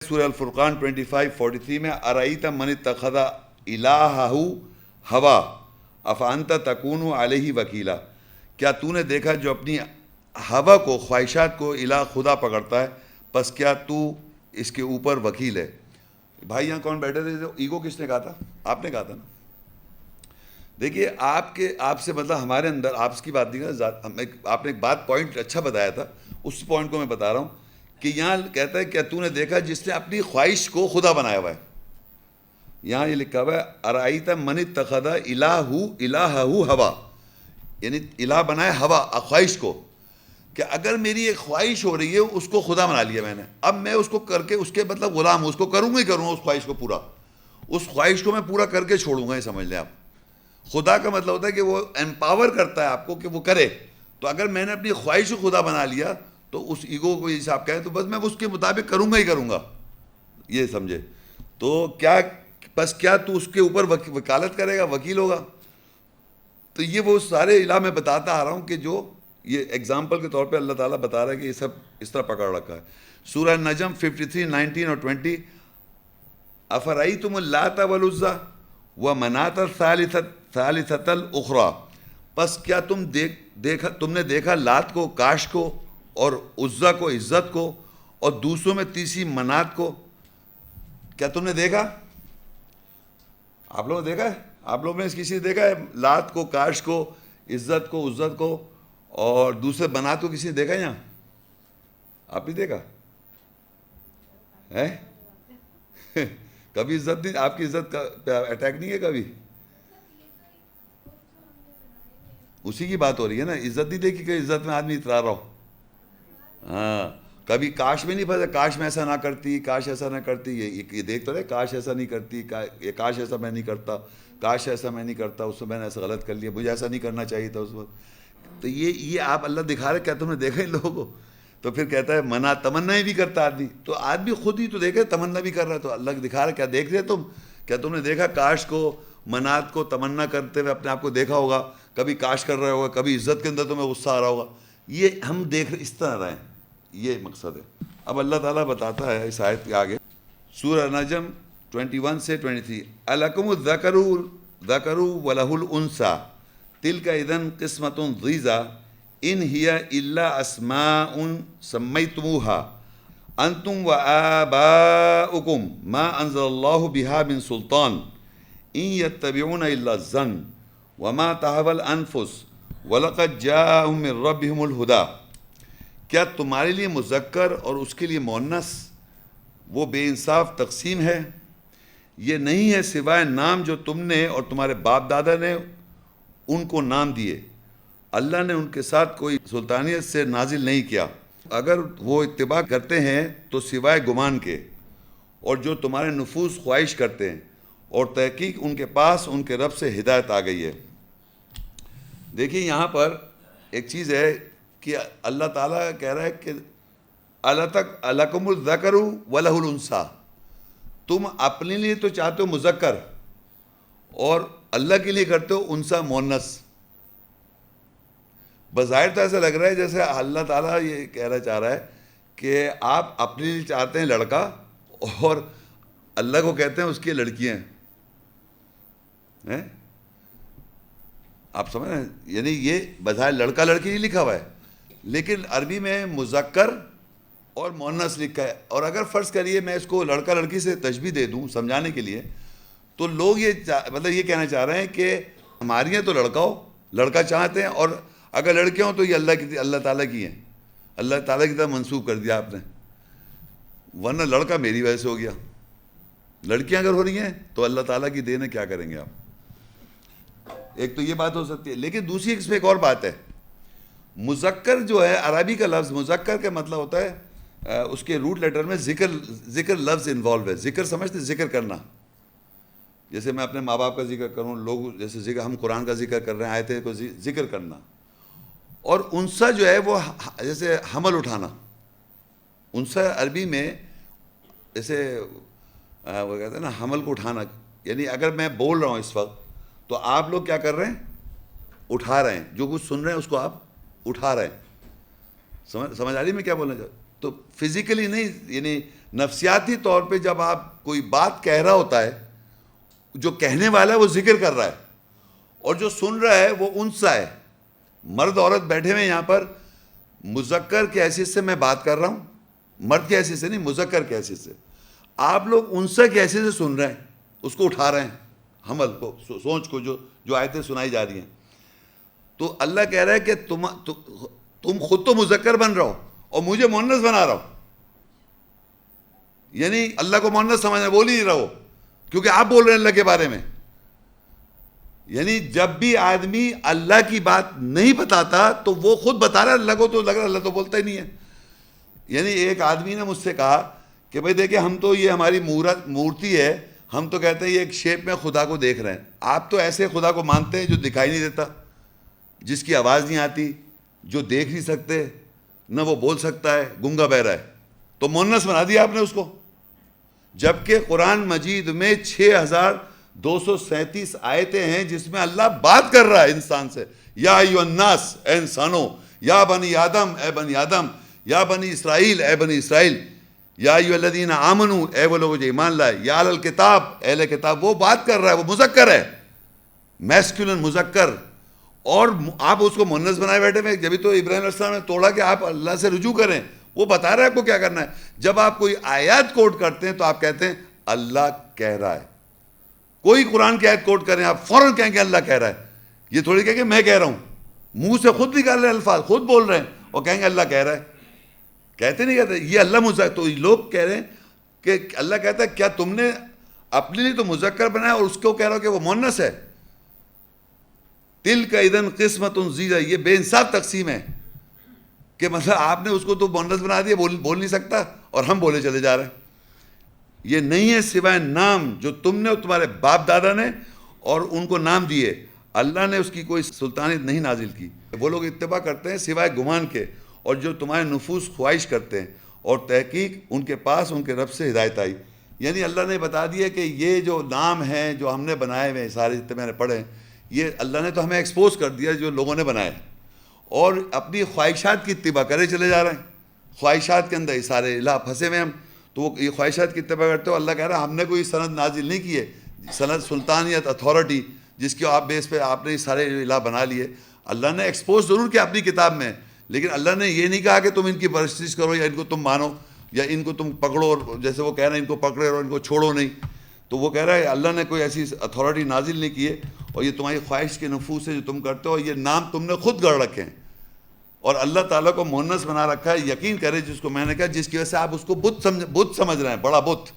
سورہ الفرقان 25:43 میں ارأیت من اتخذ الہہ ہوا افانت تکون علیہ وکیلا، کیا تو نے دیکھا جو اپنی ہوا کو، خواہشات کو الہ خدا پکڑتا ہے، پس کیا تو اس کے اوپر وکیل ہے؟ بھائی یہاں کون بیٹھے تھے؟ ایگو کس نے کہا تھا؟ آپ نے کہا تھا نا۔ دیکھیے آپ سے مطلب ہمارے اندر آپ کی بات نہیں کر، آپ نے ایک بات پوائنٹ اچھا بتایا تھا، اس پوائنٹ کو میں بتا رہا ہوں کہ یہاں کہتا ہے کہ تو نے دیکھا جس نے اپنی خواہش کو خدا بنایا ہوا ہے۔ یہاں یہ لکھا ہوا ہے ارأیت من اتخذ الہہ ہوا، یعنی الہ بنایا ہوا، خواہش کو، کہ اگر میری ایک خواہش ہو رہی ہے اس کو خدا بنا لیا میں نے، اب میں اس کو کر کے اس کے مطلب غلام ہوں، اس کو کروں گا ہی کروں گا، اس خواہش کو پورا، اس خواہش کو میں پورا کر کے چھوڑوں گا، یہ سمجھ لیں آپ۔ خدا کا مطلب ہوتا ہے کہ وہ امپاور کرتا ہے آپ کو کہ وہ کرے، تو اگر میں نے اپنی خواہش کو خدا بنا لیا تو اس ایگو کو جیسے آپ کہیں تو بس میں اس کے مطابق کروں گا ہی کروں گا، یہ سمجھے۔ تو کیا تو اس کے اوپر وکالت کرے گا، وکیل ہوگا؟ تو یہ وہ سارے الہ میں بتاتا آ رہا ہوں کہ جو یہ ایگزامپل کے طور پہ اللہ تعالیٰ بتا رہا ہے کہ یہ سب اس طرح پکڑ رکھا ہے۔ سورہ نجم 53:19 اور 20، افرأیتم اللات والعزیٰ ومناۃ الثالثۃ الاخریٰ، پس کیا تم نے دیکھا لات کو، کاش کو، اور عزیٰ کو، عزت کو، اور دوسروں میں تیسری منات کو؟ کیا تم نے دیکھا؟ آپ لوگوں نے دیکھا ہے؟ آپ لوگوں نے کسی نے دیکھا ہے لات کو، کاش کو، عزت کو، عزت کو، اور دوسرے منات کو کسی نے دیکھا ہے یہاں؟ آپ نے دیکھا ہے؟ کبھی عزت نہیں، آپ کی عزت کا اٹیک نہیں ہے کبھی؟ اسی کی بات ہو رہی ہے نا، عزت نہیں دیکھی کہ عزت میں آدمی اترا رہا ہو۔ ہاں، کبھی کاش میں نہیں پھنسا، کاش میں ایسا نہ کرتی، کاش ایسا نہ کرتی، یہ دیکھ تو رہے، کاش ایسا نہیں کرتی، کاش ایسا میں نہیں کرتا، کاش ایسا میں نہیں کرتا، اس میں نے ایسا غلط کر لیا، مجھے ایسا نہیں کرنا چاہیے تھا اس وقت۔ تو یہ آپ اللہ دکھا رہے، کیا تم نے دیکھا ان لوگوں کو؟ تو پھر کہتا ہے منا، تمنا بھی کرتا آدمی، تو آدمی خود ہی تو دیکھے تمنا بھی کر رہا ہے، تو اللہ دکھا رہا ہے کیا دیکھ رہے تم؟ کیا تم نے دیکھا کاش کو، منات کو تمنا کرتے ہوئے اپنے آپ کو دیکھا ہوگا؟ کبھی کاش کر رہے ہوگا، کبھی عزت کے اندر تمہیں غصہ آ رہا ہوگا، یہ ہم دیکھ رہے اس طرح رہے ہیں، یہ مقصد ہے۔ اب اللہ تعالیٰ بتاتا ہے اس آیت کے آگے، سورہ نجم 21 سے 23، الکم الذکر ولہ الانثی تلک اذا قسمۃ ضیزی ان ہی الا اسماء سمیتموها انتم وآباؤکم ما انزل اللہ بها من سلطان ان یتبعون الا الظن وما تہوی الانفس ولقد جاءہم من ربہم الہدی، کیا تمہارے لیے مذکر اور اس کے لیے مؤنث وہ بے انصاف تقسیم ہے؟ یہ نہیں ہے سوائے نام جو تم نے اور تمہارے باپ دادا نے ان کو نام دیے، اللہ نے ان کے ساتھ کوئی سلطانیت سے نازل نہیں کیا، اگر وہ اتباع کرتے ہیں تو سوائے گمان کے، اور جو تمہارے نفوس خواہش کرتے ہیں، اور تحقیق ان کے پاس ان کے رب سے ہدایت آ گئی ہے۔ دیکھیے یہاں پر ایک چیز ہے کہ اللہ تعالیٰ کہہ رہا ہے کہ الکم الذکر ولہ الانثی، تم اپنے لیے تو چاہتے ہو مذکر اور اللہ کے لیے کرتے ہو انثی، مؤنث۔ بظاہر تو ایسا لگ رہا ہے جیسے اللہ تعالیٰ یہ کہنا چاہ رہا ہے کہ آپ اپنے لیے چاہتے ہیں لڑکا اور اللہ کو کہتے ہیں اس کی لڑکیاں ہیں۔ آپ سمجھ رہے ہیں؟ یعنی یہ بظاہر لڑکا لڑکی نہیں لکھا ہوا ہے، لیکن عربی میں مذکر اور مؤنث لکھا ہے، اور اگر فرض کریے میں اس کو لڑکا لڑکی سے تشبیہ دے دوں سمجھانے کے لیے، تو لوگ مطلب یہ کہنا چاہ رہے ہیں کہ ہماری ہیں تو لڑکا ہو، لڑکا چاہتے ہیں، اور اگر لڑکیاں ہوں تو یہ اللہ تعالیٰ کی ہیں، اللہ تعالیٰ کی طرف منسوب کر دیا آپ نے، ورنہ لڑکا میری وجہ سے ہو گیا، لڑکیاں اگر ہو رہی ہیں تو اللہ تعالیٰ کی دین ہے، کیا کریں گے آپ؟ ایک تو یہ بات ہو سکتی ہے، لیکن دوسری اس میں ایک اور بات ہے، مذکر جو ہے، عربی کا لفظ مذکر کا مطلب ہوتا ہے اس کے روٹ لیٹر میں ذکر لفظ انوالو ہے۔ ذکر سمجھتے، ذکر کرنا، جیسے میں اپنے ماں باپ کا ذکر کروں، لوگ جیسے ذکر، ہم قرآن کا ذکر کر رہے ہیں، آیتیں کو ذکر کرنا، اور انثی جو ہے وہ جیسے حمل اٹھانا، انثی عربی میں جیسے وہ کہتے ہیں نا حمل کو اٹھانا، یعنی اگر میں بول رہا ہوں اس وقت تو آپ لوگ کیا کر رہے ہیں؟ اٹھا رہے ہیں، جو کچھ سن رہے ہیں اس کو آپ اٹھا رہے ہیں۔ سمجھ آ رہی میں کیا بولنا چاہتا ہوں؟ تو فزیکلی نہیں، یعنی نفسیاتی طور پہ جب آپ کوئی بات کہہ رہا ہوتا ہے، جو کہنے والا ہے وہ ذکر کر رہا ہے اور جو سن رہا ہے وہ انسا ہے. مرد عورت بیٹھے ہوئے یہاں پر، مذکر کی حیثیت سے میں بات کر رہا ہوں، مرد کی حیثیت سے نہیں، مذکر کی حیثیت سے. آپ لوگ انسا کی حیثیت سے سن رہے ہیں، اس کو اٹھا رہے ہیں، حمل کو، سوچ کو، جو آیتیں سنائی جا رہی ہیں. تو اللہ کہہ رہا ہے کہ تم خود تو مذکر بن رہا ہو اور مجھے مؤنث بنا رہا ہو. یعنی اللہ کو مؤنث سمجھنا، بول ہی نہیں رہا ہو، کیونکہ آپ بول رہے ہیں اللہ کے بارے میں. یعنی جب بھی آدمی اللہ کی بات نہیں بتاتا تو وہ خود بتا رہا ہے اللہ کو، تو لگ رہا اللہ تو بولتا ہی نہیں ہے. یعنی ایک آدمی نے مجھ سے کہا کہ بھائی دیکھیں ہم تو یہ ہماری مورتی ہے، ہم تو کہتے ہیں یہ ایک شیپ میں خدا کو دیکھ رہے ہیں. آپ تو ایسے خدا کو مانتے ہیں جو دکھائی نہیں دیتا، جس کی آواز نہیں آتی، جو دیکھ نہیں سکتے، نہ وہ بول سکتا ہے، گنگا بہرا ہے. تو مؤنث بنا دیا آپ نے اس کو، جبکہ قرآن مجید میں 6237 آیتیں ہیں جس میں اللہ بات کر رہا ہے انسان سے. یا ایھا الناس، اے انسانوں، یا بنی آدم، اے بنی آدم، یا بنی اسرائیل، اے بنی اسرائیل، یا ایھا الذین آمنوا، اے وہ لوگ جو ایمان لائے، یا اہل الکتاب، اہل کتاب. وہ بات کر رہا ہے، وہ مذکر ہے، میسکولن مذکر. اور آپ اس کو مؤنث بنائے بیٹھے ہوئے. جبھی تو ابراہیم علیہ السلام نے توڑا کہ آپ اللہ سے رجوع کریں، وہ بتا رہا ہے آپ کو کیا کرنا ہے. جب آپ کوئی آیات کوٹ کرتے ہیں تو آپ کہتے ہیں اللہ کہہ رہا ہے. کوئی قرآن کی آیت کوٹ کریں آپ فوراً کہیں کہ اللہ کہہ رہا ہے. یہ تھوڑی کہ میں کہہ رہا ہوں، منہ سے خود نکال رہے ہیں الفاظ، خود بول رہے ہیں اور کہیں گے اللہ کہہ رہا ہے. کہتے نہیں کہتے یہ اللہ مذکر. تو لوگ کہہ رہے ہیں کہ اللہ کہتا ہے کیا تم نے اپنے لیے تو مذکر بنایا اور اس کو کہہ رہا ہو کہ وہ مؤنث ہے. تلک اذن قسمۃ ضیزہ، یہ بے انصاف تقسیم ہے کہ مطلب آپ نے اس کو تو مؤنث بنا دیا، بول نہیں سکتا، اور ہم بولے چلے جا رہے ہیں. یہ نہیں ہے سوائے نام جو تم نے اور تمہارے باپ دادا نے اور ان کو نام دیے. اللہ نے اس کی کوئی سلطانیت نہیں نازل کی. وہ لوگ اتباع کرتے ہیں سوائے گمان کے، اور جو تمہارے نفوس خواہش کرتے ہیں، اور تحقیق ان کے پاس ان کے رب سے ہدایت آئی. یعنی اللہ نے بتا دیا کہ یہ جو نام ہیں جو ہم نے بنائے ہوئے سارے جتنے میں نے پڑھے ہیں، یہ اللہ نے تو ہمیں ایکسپوز کر دیا جو لوگوں نے بنائے، اور اپنی خواہشات کی اتباع کرے چلے جا رہے ہیں. خواہشات کے اندر یہ سارے الہ پھنسے ہوئے ہم. تو وہ یہ خواہشات کی اتباع کرتے ہو. اللہ کہہ رہا ہے ہم نے کوئی سند نازل نہیں کی ہے، سند سلطانیت، اتھارٹی، جس کے آپ بیس پہ آپ نے یہ سارے الہ بنا لیے. اللہ نے ایکسپوز ضرور کیا اپنی کتاب میں، لیکن اللہ نے یہ نہیں کہا کہ تم ان کی پرستش کرو یا ان کو تم مانو یا ان کو تم پکڑو، اور جیسے وہ کہہ رہے ہیں ان کو پکڑے اور ان کو چھوڑو نہیں. تو وہ کہہ رہا ہے اللہ نے کوئی ایسی اتھارٹی نازل نہیں کی ہے، اور یہ تمہاری خواہش کے نفوس ہے جو تم کرتے ہو، یہ نام تم نے خود گڑھ رکھے ہیں. اور اللہ تعالیٰ کو مؤنث بنا رکھا ہے. یقین کرے جس کو میں نے کہا، جس کی وجہ سے آپ اس کو بت سمجھ رہے ہیں، بڑا بت.